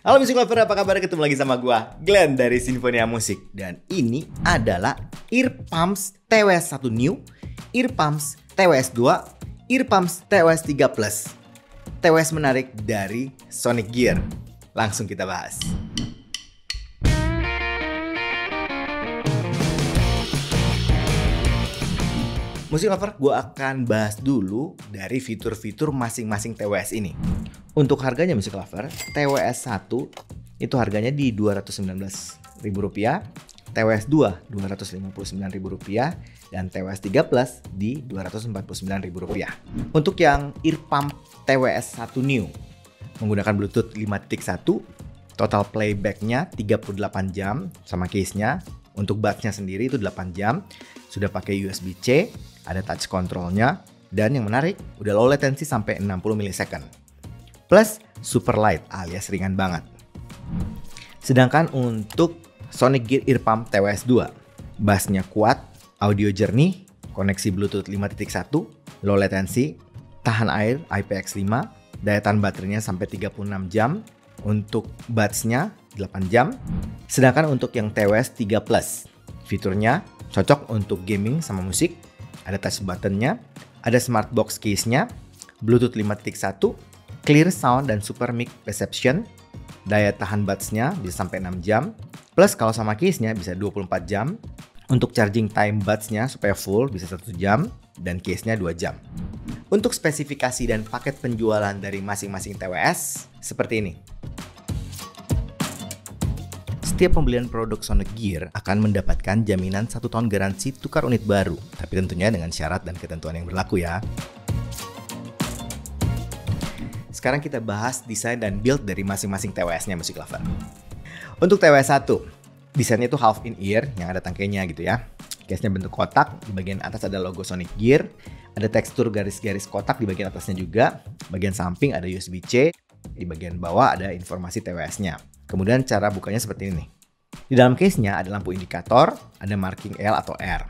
Halo Music Lover, apa kabar? Ketemu lagi sama gua, Glenn dari Sinfonia Musik. Dan ini adalah Earpumps TWS 1 New, Earpumps TWS 2, Earpumps TWS 3 Plus. TWS menarik dari Sonic Gear. Langsung kita bahas. Musik Lover, gue akan bahas dulu dari fitur-fitur masing-masing TWS ini. Untuk harganya Musik Lover, TWS 1 itu harganya di Rp219.000, TWS 2 Rp259.000, dan TWS 3 Plus di Rp249.000. Untuk yang Earpump TWS 1 New menggunakan Bluetooth 5.1, total playbacknya 38 jam sama case-nya. Untuk buds-nya sendiri itu 8 jam, sudah pakai USB-C, ada touch control-nya, dan yang menarik, udah low latency sampai 60 millisecond. Plus, super light alias ringan banget. Sedangkan untuk Sonic Gear Earpump TWS 2, bass-nya kuat, audio jernih, koneksi Bluetooth 5.1, low latency, tahan air IPX5, daya tahan baterainya sampai 36 jam, untuk buds-nya 8 jam. Sedangkan untuk yang TWS 3 Plus, fiturnya cocok untuk gaming sama musik, ada touch button-nya, ada smart box case-nya, Bluetooth 5.1, clear sound dan super mic reception, daya tahan buds-nya bisa sampai 6 jam, plus kalau sama case-nya bisa 24 jam, untuk charging time buds-nya supaya full bisa 1 jam, dan case-nya 2 jam. Untuk spesifikasi dan paket penjualan dari masing-masing TWS, seperti ini. Setiap pembelian produk Sonic Gear akan mendapatkan jaminan 1 tahun garansi tukar unit baru, tapi tentunya dengan syarat dan ketentuan yang berlaku ya. Sekarang kita bahas desain dan build dari masing-masing TWS-nya Music Lover. Untuk TWS 1, desainnya itu half in ear yang ada tangkainya gitu ya. Case-nya bentuk kotak, di bagian atas ada logo Sonic Gear, ada tekstur garis-garis kotak di bagian atasnya juga, bagian samping ada USB-C, di bagian bawah ada informasi TWS-nya. Kemudian cara bukanya seperti ini. Di dalam case-nya ada lampu indikator, ada marking L atau R.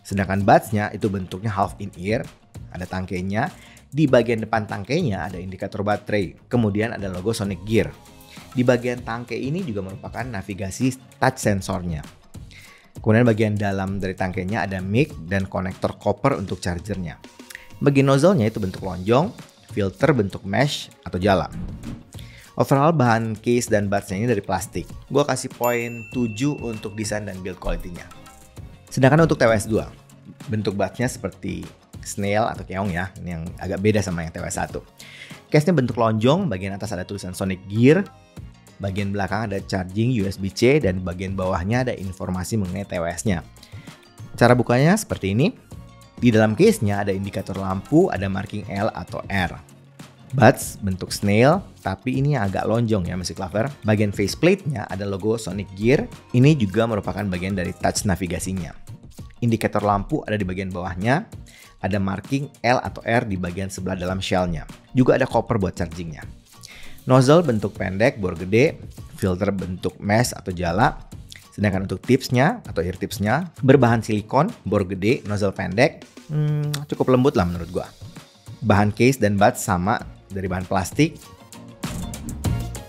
Sedangkan buds-nya itu bentuknya half in ear, ada tangkainya. Di bagian depan tangkainya ada indikator baterai, kemudian ada logo Sonic Gear. Di bagian tangkai ini juga merupakan navigasi touch sensornya. Kemudian bagian dalam dari tangkainya ada mic dan konektor copper untuk chargernya. Bagian nozzle-nya itu bentuk lonjong, filter bentuk mesh atau jala. Overall bahan case dan buds-nya ini dari plastik. Gue kasih poin 7 untuk desain dan build quality-nya. Sedangkan untuk TWS 2, bentuk buds-nya seperti snail atau keong ya. Ini yang agak beda sama yang TWS 1. Case-nya bentuk lonjong, bagian atas ada tulisan Sonic Gear, bagian belakang ada charging USB-C, dan bagian bawahnya ada informasi mengenai TWS-nya. Cara bukanya seperti ini. Di dalam case-nya ada indikator lampu, ada marking L atau R. Buds bentuk snail, tapi ini yang agak lonjong ya Music Lover. Bagian faceplate-nya ada logo Sonic Gear. Ini juga merupakan bagian dari touch navigasinya. Indikator lampu ada di bagian bawahnya. Ada marking L atau R di bagian sebelah dalam shell-nya. Juga ada copper buat chargingnya. Nozzle bentuk pendek, bor gede. Filter bentuk mesh atau jala. Sedangkan untuk tipsnya atau ear tipsnya berbahan silikon, bor gede, nozzle pendek. Cukup lembut lah menurut gua. Bahan case dan buds sama dari bahan plastik.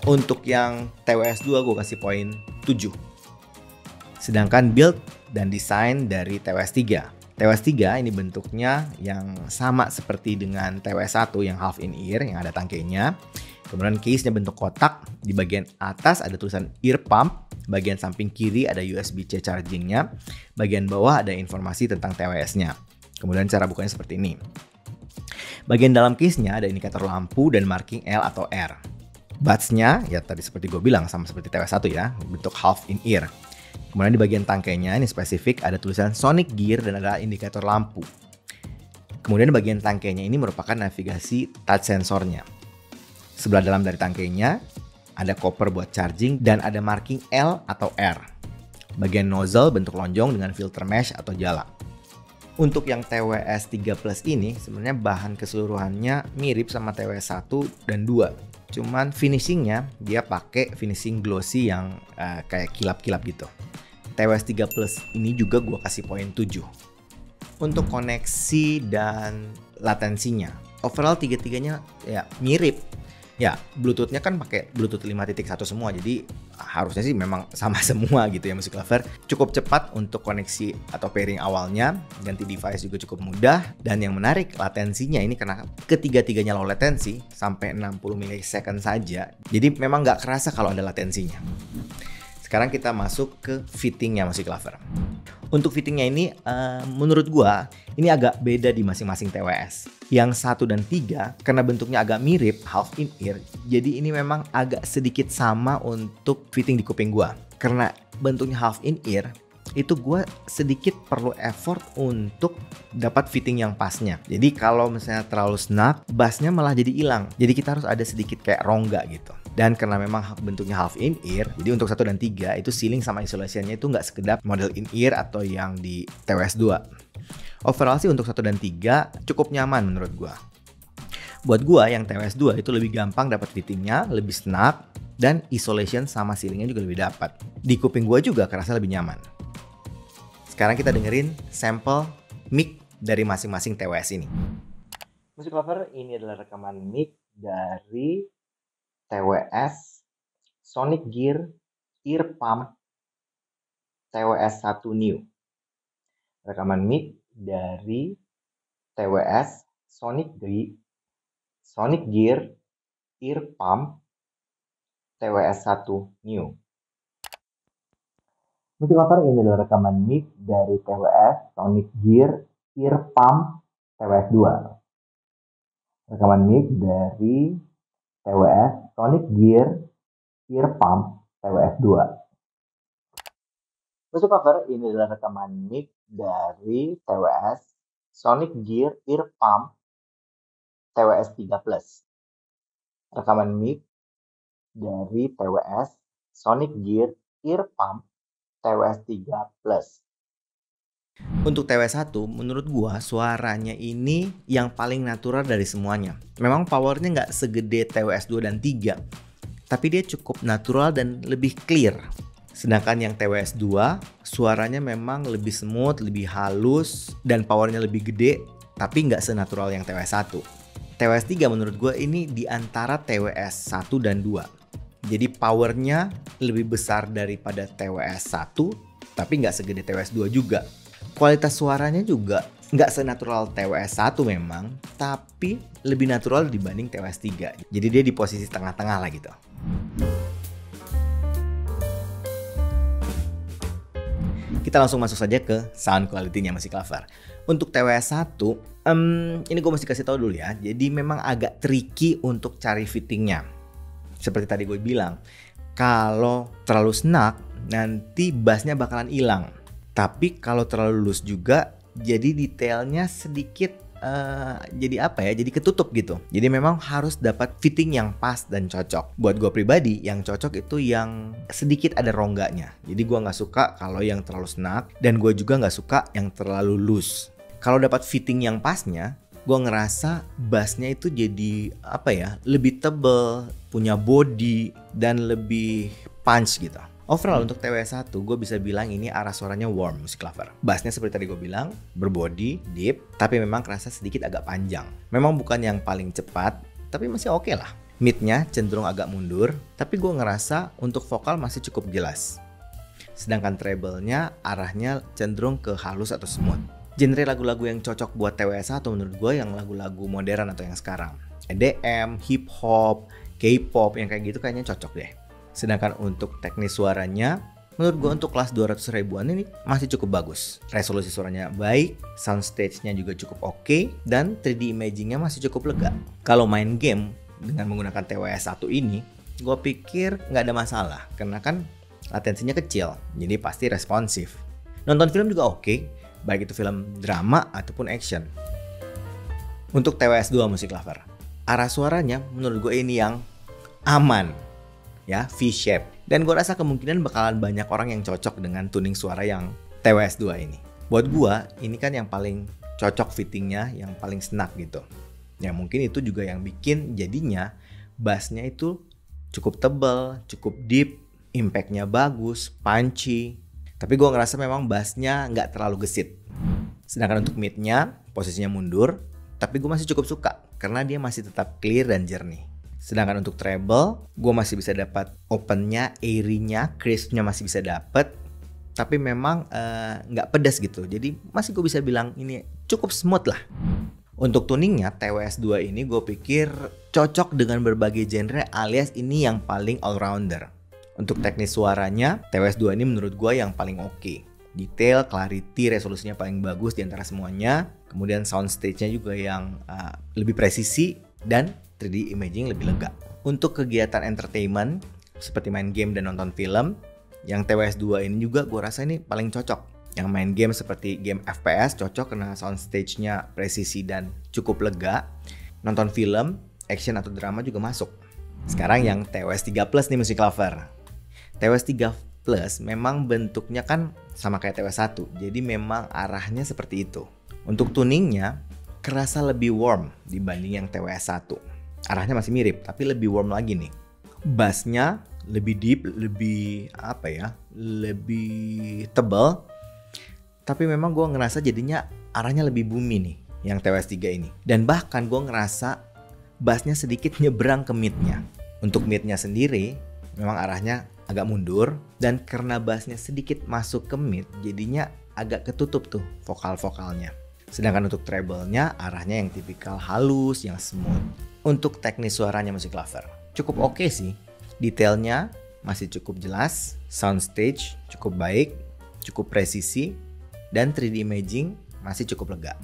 Untuk yang TWS 2 gue kasih poin 7. Sedangkan build dan desain dari TWS 3. TWS 3 ini bentuknya yang sama seperti dengan TWS 1 yang half in ear yang ada tangkainya. Kemudian case-nya bentuk kotak, di bagian atas ada tulisan Earpump, bagian samping kiri ada USB-C chargingnya, bagian bawah ada informasi tentang TWS-nya. Kemudian cara bukanya seperti ini. Bagian dalam case-nya ada indikator lampu dan marking L atau R. Buds-nya ya tadi seperti gue bilang sama seperti TWS 1 ya, bentuk half in ear. Kemudian di bagian tangkainya ini spesifik ada tulisan Sonic Gear dan ada indikator lampu. Kemudian bagian tangkainya ini merupakan navigasi touch sensornya. Sebelah dalam dari tangkainya ada copper buat charging dan ada marking L atau R. Bagian nozzle bentuk lonjong dengan filter mesh atau jala. Untuk yang TWS 3 Plus ini sebenarnya bahan keseluruhannya mirip sama TWS 1 dan 2. Cuman finishingnya dia pakai finishing glossy yang kayak kilap-kilap gitu. TWS 3 Plus ini juga gue kasih poin 7. Untuk koneksi dan latensinya, overall tiga-tiganya ya mirip. Ya, Bluetooth-nya kan pakai Bluetooth 5.1 semua, jadi harusnya sih memang sama semua gitu ya Music Lover. Cukup cepat untuk koneksi atau pairing awalnya, ganti device juga cukup mudah, dan yang menarik latensinya ini karena ketiga-tiganya low latency sampai 60 millisecond saja, jadi memang nggak kerasa kalau ada latensinya. Sekarang kita masuk ke fittingnya Music Lover. Untuk fittingnya ini menurut gua ini agak beda di masing-masing TWS. Yang 1 dan 3 karena bentuknya agak mirip half in ear, jadi ini memang agak sedikit sama untuk fitting di kuping gua. Karena bentuknya half in ear, itu gue sedikit perlu effort untuk dapat fitting yang pasnya. Jadi kalau misalnya terlalu snug, bassnya malah jadi hilang. Jadi kita harus ada sedikit kayak rongga gitu. Dan karena memang bentuknya half in ear, jadi untuk 1 dan 3 itu ceiling sama isolationnya itu nggak sekedar model in ear atau yang di TWS 2. Overall sih untuk 1 dan 3 cukup nyaman menurut gue. Buat gue yang TWS 2 itu lebih gampang dapat fittingnya, lebih snug, dan isolation sama ceilingnya juga lebih dapat. Di kuping gue juga kerasa lebih nyaman. Sekarang kita dengerin sampel mic dari masing-masing TWS ini. Music Lover, ini adalah rekaman mic dari TWS Sonic Gear Ear Pump TWS 1 New. Rekaman mic dari TWS Sonic Gear Ear Pump TWS 1 New. Music Lover, ini adalah rekaman mic dari TWS Sonic Gear Ear Pump TWS 2. Rekaman mic dari TWS Sonic Gear Ear Pump TWS 2. Music Lover, ini adalah rekaman mic dari TWS Sonic Gear Ear Pump TWS 3 Plus. Rekaman mic dari TWS Sonic Gear Ear Pump TWS 3 Plus. Untuk TWS 1 menurut gua suaranya ini yang paling natural dari semuanya. Memang powernya nggak segede TWS 2 dan 3, tapi dia cukup natural dan lebih clear. Sedangkan yang TWS 2 suaranya memang lebih smooth, lebih halus, dan powernya lebih gede, tapi nggak senatural yang TWS 1. TWS 3 menurut gua ini di antara TWS 1 dan 2. Jadi powernya lebih besar daripada TWS 1, tapi nggak segede TWS 2 juga. Kualitas suaranya juga nggak senatural TWS 1 memang, tapi lebih natural dibanding TWS 3. Jadi dia di posisi tengah-tengah lah gitu. Kita langsung masuk saja ke sound quality-nya Music Lover. Untuk TWS 1, ini gue mesti kasih tahu dulu ya. Jadi memang agak tricky untuk cari fittingnya. Seperti tadi gue bilang, kalau terlalu snug nanti bassnya bakalan hilang. Tapi kalau terlalu loose juga, jadi detailnya sedikit jadi ketutup gitu. Jadi memang harus dapat fitting yang pas dan cocok. Buat gue pribadi, yang cocok itu yang sedikit ada rongganya. Jadi gue nggak suka kalau yang terlalu snug, dan gue juga nggak suka yang terlalu loose. Kalau dapat fitting yang pasnya, gue ngerasa bassnya itu jadi lebih tebel, punya body, dan lebih punch gitu. Overall untuk TWS 1 gue bisa bilang ini arah suaranya warm Music Lover. Bassnya seperti tadi gue bilang berbody, deep, tapi memang kerasa sedikit agak panjang. Memang bukan yang paling cepat, tapi masih oke lah. Midnya cenderung agak mundur, tapi gue ngerasa untuk vokal masih cukup jelas. Sedangkan treble-nya arahnya cenderung ke halus atau smooth. Genre lagu-lagu yang cocok buat TWS 1 menurut gue yang lagu-lagu modern atau yang sekarang. EDM, hip hop, K-pop yang kayak gitu kayaknya cocok deh. Sedangkan untuk teknis suaranya, menurut gue untuk kelas 200 ribuan ini masih cukup bagus. Resolusi suaranya baik, soundstage-nya juga cukup oke, dan 3D imaging-nya masih cukup lega. Kalau main game dengan menggunakan TWS 1 ini, gue pikir nggak ada masalah, karena kan latensinya kecil, jadi pasti responsif. Nonton film juga oke, baik itu film drama ataupun action. Untuk TWS 2 Music Lover, arah suaranya menurut gue ini yang aman, ya, V-shape. Dan gue rasa kemungkinan bakalan banyak orang yang cocok dengan tuning suara yang TWS 2 ini. Buat gue, ini kan yang paling cocok fittingnya, yang paling snug gitu. Ya mungkin itu juga yang bikin jadinya bassnya itu cukup tebal, cukup deep, impactnya bagus, punchy. Tapi gue ngerasa memang bassnya nggak terlalu gesit. Sedangkan untuk midnya, posisinya mundur, tapi gue masih cukup suka karena dia masih tetap clear dan jernih. Sedangkan untuk treble, gue masih bisa dapat opennya, airy-nya, crisp-nya masih bisa dapat. Tapi memang nggak pedas gitu. Jadi masih gue bisa bilang ini cukup smooth lah. Untuk tuningnya, TWS 2 ini gue pikir cocok dengan berbagai genre alias ini yang paling all-rounder. Untuk teknis suaranya, TWS 2 ini menurut gue yang paling oke. Detail, clarity, resolusinya paling bagus di antara semuanya. Kemudian soundstage-nya juga yang lebih presisi dan 3D imaging lebih lega. Untuk kegiatan entertainment seperti main game dan nonton film, yang TWS 2 ini juga gue rasa ini paling cocok. Yang main game seperti game FPS cocok karena soundstage-nya presisi dan cukup lega. Nonton film, action atau drama juga masuk. Sekarang yang TWS 3 Plus nih Music Lover. TWS 3 Plus memang bentuknya kan sama kayak TWS 1. Jadi memang arahnya seperti itu. Untuk tuningnya kerasa lebih warm dibanding yang TWS 1. Arahnya masih mirip tapi lebih warm lagi nih. Bassnya lebih deep, lebih lebih tebal. Tapi memang gue ngerasa jadinya arahnya lebih boomy nih yang TWS 3 ini. Dan bahkan gue ngerasa bassnya sedikit nyebrang ke midnya. Untuk midnya sendiri memang arahnya agak mundur. Dan karena bassnya sedikit masuk ke mid, jadinya agak ketutup tuh vokal-vokalnya. Sedangkan untuk treble-nya arahnya yang tipikal halus, yang smooth. Untuk teknis suaranya Music Lover cukup oke sih. Detailnya masih cukup jelas, soundstage cukup baik, cukup presisi, dan 3D imaging masih cukup lega.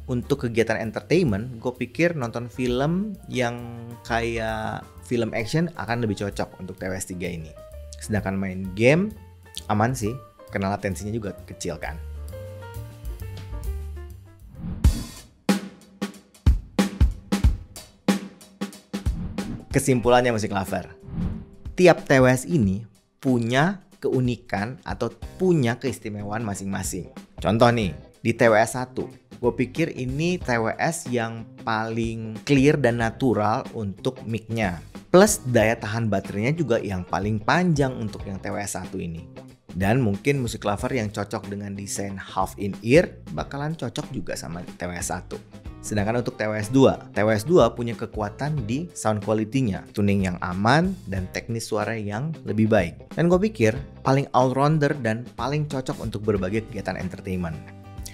Untuk kegiatan entertainment, gue pikir nonton film yang kayak film action akan lebih cocok untuk TWS 3 ini. Sedangkan main game aman sih, karena latensinya juga kecil kan. Kesimpulannya Music Lover, tiap TWS ini punya keunikan atau punya keistimewaan masing-masing. Contoh nih, di TWS 1, gue pikir ini TWS yang paling clear dan natural untuk mic-nya. Plus daya tahan baterainya juga yang paling panjang untuk yang TWS 1 ini. Dan mungkin Music Lover yang cocok dengan desain half in ear bakalan cocok juga sama TWS 1. Sedangkan untuk TWS 2 punya kekuatan di sound quality-nya, tuning yang aman, dan teknis suara yang lebih baik. Dan gue pikir paling all-rounder dan paling cocok untuk berbagai kegiatan entertainment.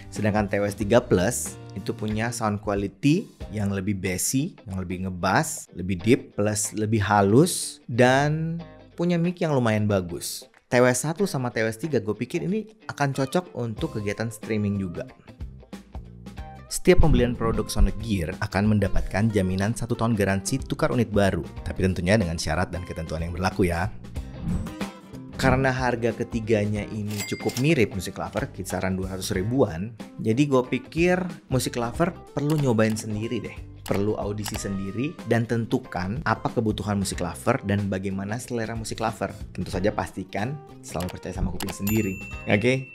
Sedangkan TWS 3 Plus itu punya sound quality yang lebih bassy, yang lebih ngebass, lebih deep, plus lebih halus, dan punya mic yang lumayan bagus. TWS 1 sama TWS 3 gue pikir ini akan cocok untuk kegiatan streaming juga. Setiap pembelian produk Sonic Gear akan mendapatkan jaminan 1 tahun garansi tukar unit baru, tapi tentunya dengan syarat dan ketentuan yang berlaku ya. Karena harga ketiganya ini cukup mirip Music Lover, kisaran 200 ribuan, jadi gue pikir Music Lover perlu nyobain sendiri deh. Perlu audisi sendiri dan tentukan apa kebutuhan Music Lover dan bagaimana selera Music Lover. Tentu saja pastikan selalu percaya sama kuping sendiri, oke?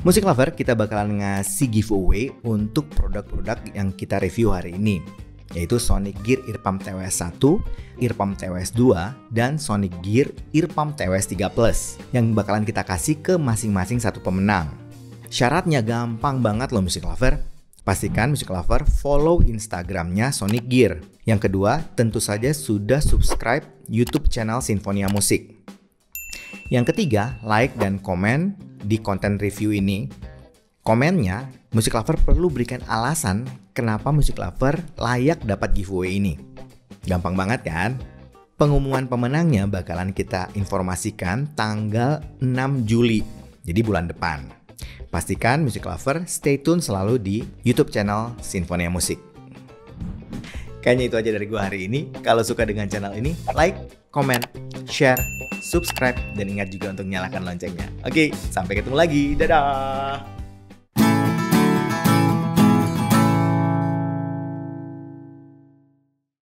Music Lover, kita bakalan ngasih giveaway untuk produk-produk yang kita review hari ini, yaitu Sonic Gear Earpump TWS 1, Earpump TWS 2, dan Sonic Gear Earpump TWS 3 Plus yang bakalan kita kasih ke masing-masing satu pemenang. Syaratnya gampang banget loh Music Lover. Pastikan Music Lover follow Instagramnya Sonic Gear. Yang kedua, tentu saja sudah subscribe YouTube channel Sinfonia Musik. Yang ketiga, like dan komen di konten review ini. Komennya, Music Lover perlu berikan alasan kenapa Music Lover layak dapat giveaway ini. Gampang banget kan? Pengumuman pemenangnya bakalan kita informasikan tanggal 6 Juli, jadi bulan depan. Pastikan Music Lover stay tune selalu di YouTube channel Sinfonia Musik. Kayaknya itu aja dari gue hari ini. Kalau suka dengan channel ini, like, komen, share, subscribe, dan ingat juga untuk nyalakan loncengnya. Oke, sampai ketemu lagi. Dadah!